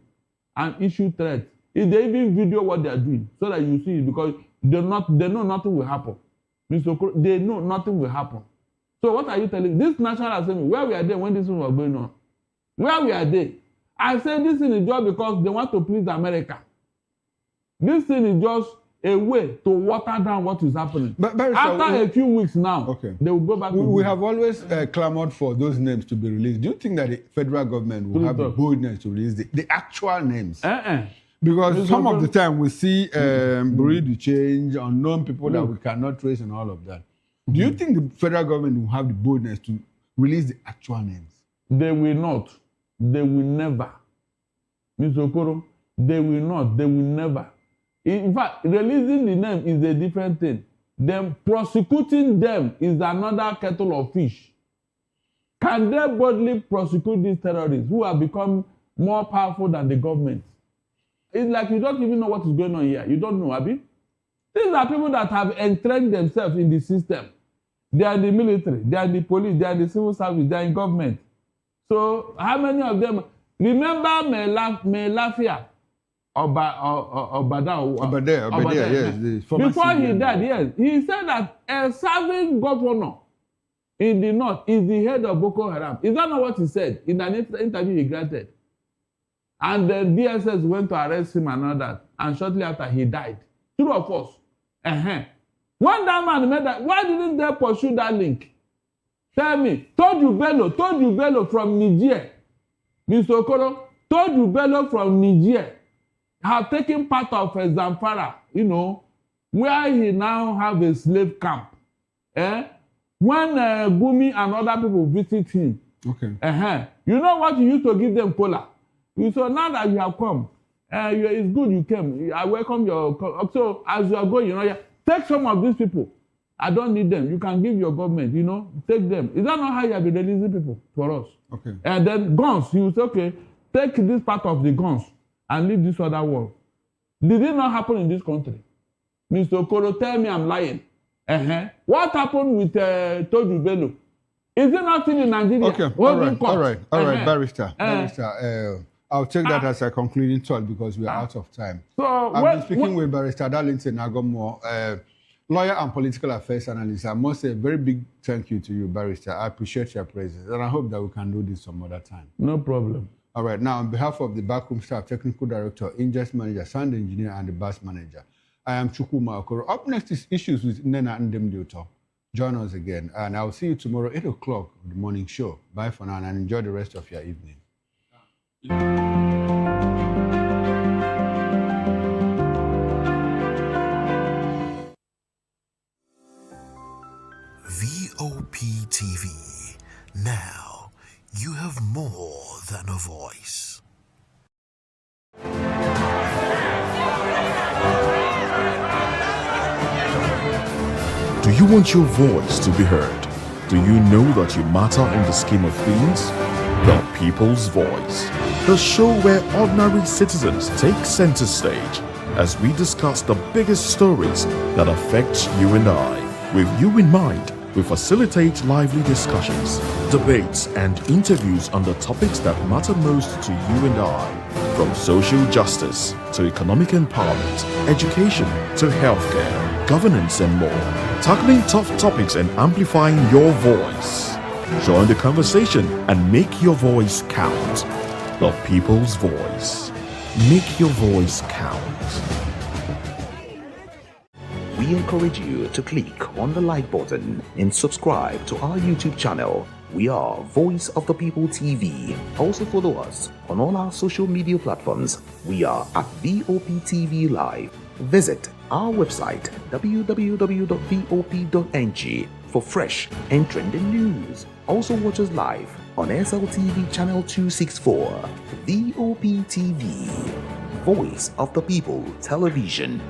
and issue threats. If they even video what they are doing so that you see it, because they know nothing will happen. Mr. Okoro, they know nothing will happen. So what are you telling me? This National Assembly, where we are there when this thing was going on? Where we are there? I say this thing is just because they want to please America. This thing is just a way to water down what is happening. But after a few weeks now, they will go back. We have always clamored for those names to be released. Do you think that the federal government will have the boldness to release the actual names? Because some of the time we see bureau de change, unknown people that we cannot trace and all of that. Do you think the federal government will have the boldness to release the actual names? They will not. They will never. Mr. Okoro, they will not. They will never. In fact, releasing the name is a different thing. Then prosecuting them is another kettle of fish. Can they boldly prosecute these terrorists who have become more powerful than the government? It's like you don't even know what is going on here. You don't know, Abi. These are people that have entrenched themselves in the system. They are in the military, they are in the police, they are in the civil service, they are in government. So how many of them? Remember Melafia? Obada, yes. Before he died, yes. He said that a serving governor in the north is the head of Boko Haram. Is that not what he said in an interview he granted? And then DSS went to arrest him and all that. And shortly after, he died. True or false? When that man made that, why didn't they pursue that link? Tell me. Told you Bello from Niger. Mr. Okoro, told you Bello from Niger have taken part of Zamfara, you know, where he now have a slave camp. When Gumi and other people visit him, you know what you used to give them cola? You said, now that you have come, it's good you came. I welcome your. So as you are going, you know, take some of these people. I don't need them. You can give your government, you know, take them. Is that not how you have been releasing people for us? Okay. And then guns, you will say, okay, take this part of the guns and leave this other one. Did it not happen in this country? Mr. Okoro, tell me I'm lying. What happened with Toju Bello? Is it not still in Nigeria? Okay, all right, Barrister. I'll take that as a concluding thought because we are out of time. So I've been speaking with Barrister Darlington Agomo, lawyer and political affairs analyst. I must say a very big thank you to you, Barrister. I appreciate your presence, and I hope that we can do this some other time. No problem. All right, now on behalf of the backroom staff, technical director, ingest manager, sound engineer, and the bus manager, I am Chukwuma Okoro. Up next is Issues with Nena Ndemdiuto. Join us again, and I'll see you tomorrow, 8 o'clock, the morning show. Bye for now, and enjoy the rest of your evening. VOP TV. Now, you have more than a voice. Do you want your voice to be heard? Do you know that you matter in the scheme of things? The People's Voice, the show where ordinary citizens take center stage as we discuss the biggest stories that affect you and I. With you in mind, we facilitate lively discussions, debates, and interviews on the topics that matter most to you and I, from social justice to economic empowerment, education to healthcare, governance, and more, tackling tough topics and amplifying your voice. Join the conversation and make your voice count. The People's Voice. Make your voice count. We encourage you to click on the like button and subscribe to our YouTube channel. We are Voice of the People TV. Also follow us on all our social media platforms. We are at VOP TV Live. Visit our website www.vop.ng for fresh and trending news. Also watch us live on SLTV channel 264. VOP TV, Voice of the People Television.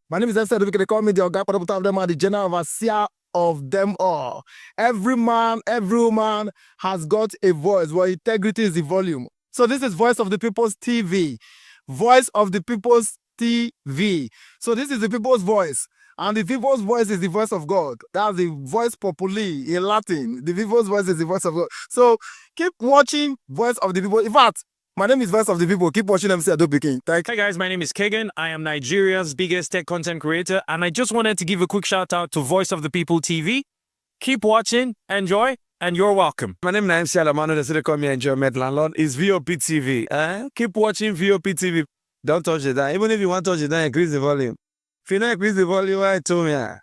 My name is Esther. They call me the Oga Padapata of them are the general overseer of them all. Every man, every woman has got a voice where integrity is the volume. So this is Voice of the People's TV. Voice of the People's TV. So this is the people's voice. And the people's voice is the voice of God. That's the voice populi in Latin. The people's voice is the voice of God. So keep watching Voice of the People. In fact, my name is Voice of the People. Keep watching MC Adobe King. Hi guys, my name is Kagan. I am Nigeria's biggest tech content creator. And I just wanted to give a quick shout out to Voice of the People TV. Keep watching, enjoy, and you're welcome. My name is MC Alamano. They say they call me Enjoyment Landlord. It's VOP TV. Keep watching VOP TV. Don't touch it down. Even if you want to touch it down, increase the volume. If you don't increase the volume, I told me. My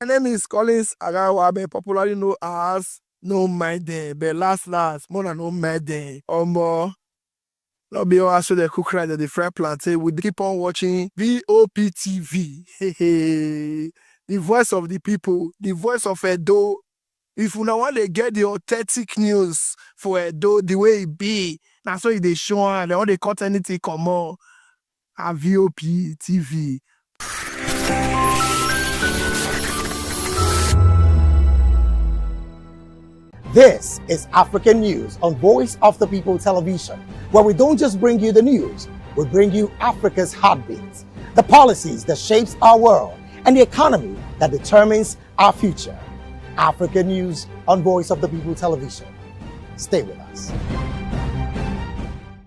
name is Collins Agawabe, popularly known as No Mind but last, more than No Mind or more. Not be all so the cook right at the fry plantain. We keep on watching VOP TV. The voice of the people, the voice of Edo. If you want to get the authentic news for Edo, the way it be, that's why they show and all they cut anything come on. A VOP TV. This is African News on Voice of the People Television, where we don't just bring you the news, we bring you Africa's heartbeats, the policies that shapes our world, and the economy that determines our future. African News on Voice of the People Television. Stay with us.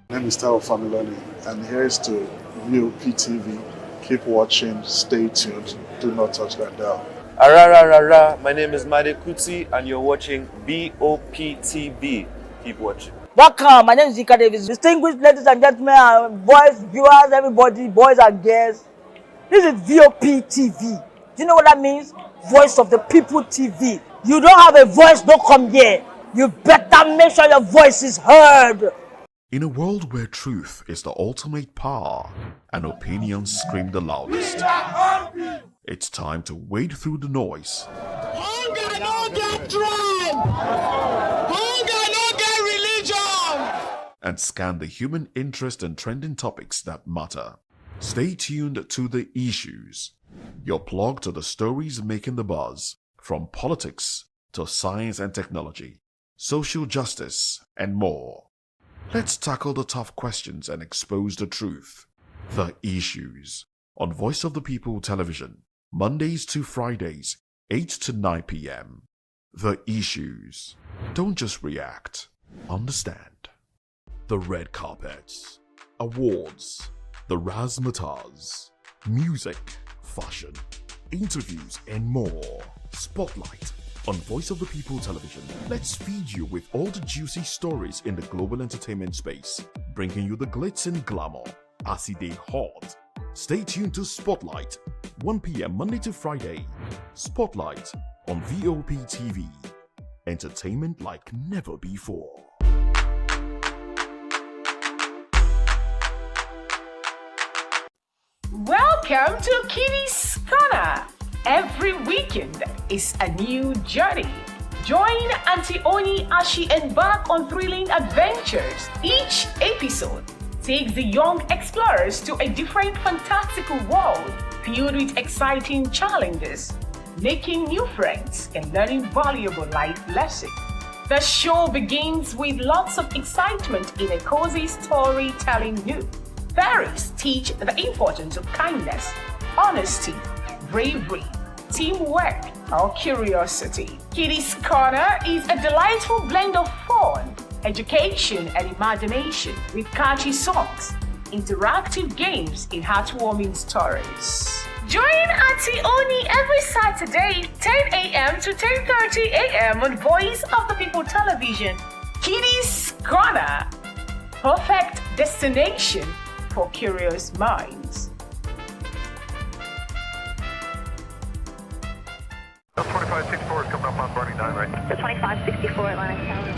My name is Tao Familoni, and here is to VOP TV. Keep watching, stay tuned, do not touch that dial. Arararara, my name is Made Kuti and you're watching BOPTV. Keep watching. Welcome, my name is Zika Davis. Distinguished ladies and gentlemen, boys, viewers, everybody, boys and girls. This is VOP TV. Do you know what that means? Voice of the People TV. You don't have a voice, don't come here. You better make sure your voice is heard. In a world where truth is the ultimate power and opinions scream the loudest, it's time to wade through the noise. Hunger no get tribe. Hunger no get religion. And scan the human interest and trending topics that matter. Stay tuned to The Issues, your plug to the stories making the buzz, from politics to science and technology, social justice, and more. Let's tackle the tough questions and expose the truth. The Issues, on Voice of the People Television, Mondays to Fridays, 8 to 9 p.m. The Issues. Don't just react, understand. The red carpets, awards, the razzmatazz, music, fashion, interviews, and more. Spotlight on Voice of the People Television. Let's feed you with all the juicy stories in the global entertainment space, bringing you the glitz and glamour as it is hot. Stay tuned to Spotlight, 1 p.m. Monday to Friday. Spotlight on VOP TV. Entertainment like never before. Welcome to Kitty's Corner. Every weekend is a new journey. Join Auntie Oni as she embarks on thrilling adventures. Each episode takes the young explorers to a different fantastical world filled with exciting challenges, making new friends and learning valuable life lessons. The show begins with lots of excitement in a cozy storytelling mood. Fairies teach the importance of kindness, honesty, bravery, teamwork, or curiosity. Kitty's Corner is a delightful blend of fun, education, and imagination with catchy songs, interactive games, and heartwarming stories. Join Auntie Oni every Saturday, 10 a.m. to 10:30 a.m. on Voice of the People Television. Kitty's Corner, perfect destination for curious minds. 2564 is coming up on Barney 9, right? The 2564 Atlantic Tower.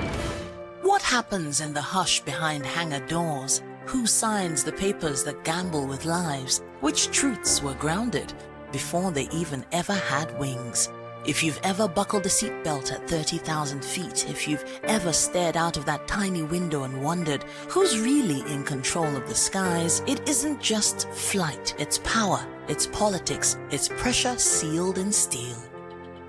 What happens in the hush behind hangar doors? Who signs the papers that gamble with lives? Which truths were grounded before they even ever had wings? If you've ever buckled a seatbelt at 30,000 feet, if you've ever stared out of that tiny window and wondered who's really in control of the skies, it isn't just flight, it's power, it's politics, it's pressure sealed in steel.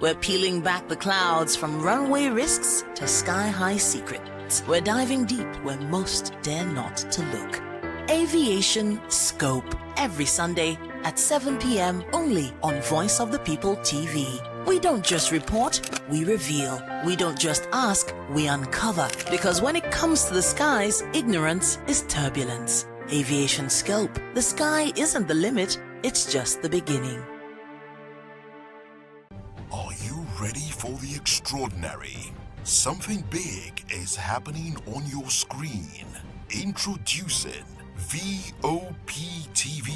We're peeling back the clouds from runway risks to sky-high secrets. We're diving deep where most dare not to look. Aviation Scope, every Sunday at 7 p.m. only on Voice of the People TV. We don't just report, we reveal. We don't just ask, we uncover. Because when it comes to the skies, ignorance is turbulence. Aviation Scope, the sky isn't the limit, it's just the beginning. Are you ready for the extraordinary? Something big is happening on your screen. Introducing VOP TV.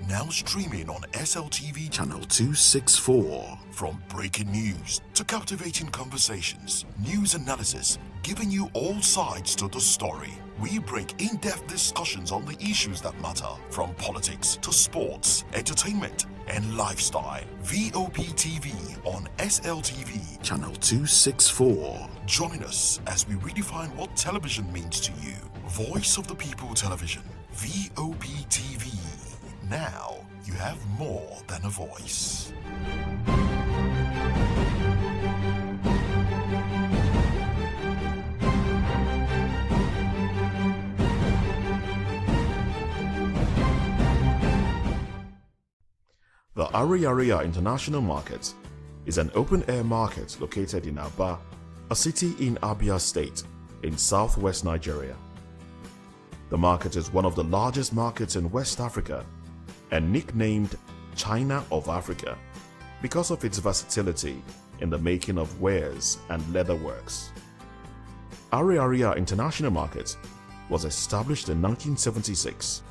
Now streaming on SLTV channel 264. From breaking news to captivating conversations, news analysis, giving you all sides to the story. We bring in-depth discussions on the issues that matter, from politics to sports, entertainment, and lifestyle. VOP TV on SLTV channel 264. Join us as we redefine what television means to you. Voice of the People Television, VOP TV. Now you have more than a voice. The Ariaria International Market is an open-air market located in Aba, a city in Abia State in southwest Nigeria. The market is one of the largest markets in West Africa and nicknamed China of Africa because of its versatility in the making of wares and leatherworks. Ariaria International Market was established in 1976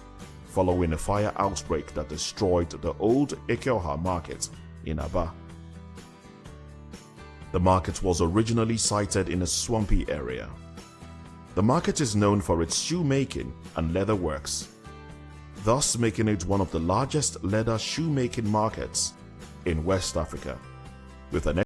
following a fire outbreak that destroyed the old Ekeoha market in Aba. The market was originally sited in a swampy area. The market is known for its shoemaking and leatherworks, thus making it one of the largest leather shoemaking markets in West Africa, with an